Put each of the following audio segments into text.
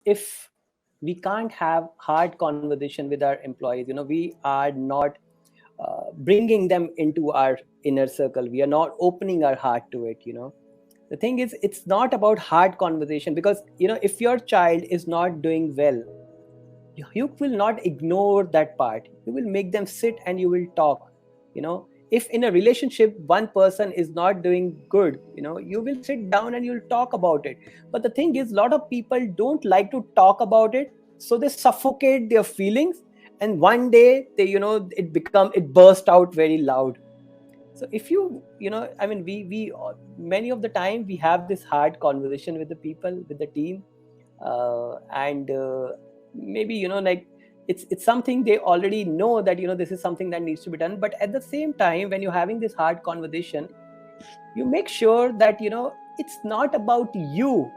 if we can't have hard conversation with our employees, we are not bringing them into our inner circle, we are not opening our heart to it. The thing is, it's not about hard conversation, because if your child is not doing well, you will not ignore that part, you will make them sit and you will talk. If in a relationship one person is not doing good, you will sit down and you'll talk about it. But the thing is, a lot of people don't like to talk about it, so they suffocate their feelings, and one day they it burst out very loud. So if I mean, we many of the time we have this hard conversation with the people, with the team, and maybe like it's something they already know, that this is something that needs to be done. But at the same time, when you're having this hard conversation, you make sure that it's not about you,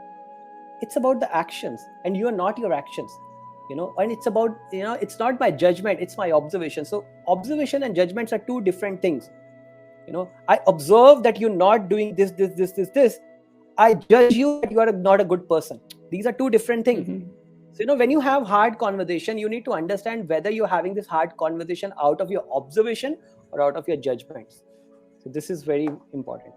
it's about the actions, and you are not your actions. And it's about, it's not my judgment, it's my observation. So observation and judgments are two different things. I observe that you're not doing this. I judge you that you are not a good person. These are two different things. So when you have hard conversation, you need to understand whether you're having this hard conversation out of your observation or out of your judgments. So this is very important.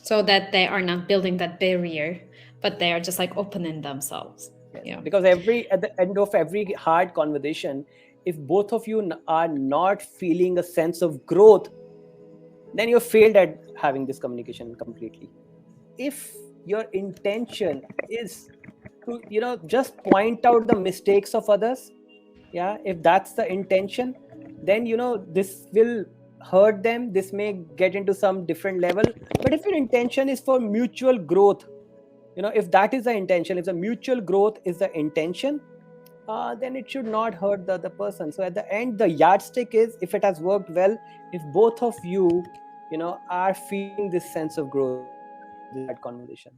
So that they are not building that barrier, but they are just like opening themselves. Yes. Yeah. Because at the end of every hard conversation, if both of you are not feeling a sense of growth, then you've failed at having this communication completely. If your intention is to just point out the mistakes of others, if that's the intention, then this will hurt them, this may get into some different level. But if your intention is for mutual growth, if that is the intention, if the mutual growth is the intention, then it should not hurt the other person. So at the end, the yardstick is if it has worked well, if both of you are feeling this sense of growth, this hard conversation.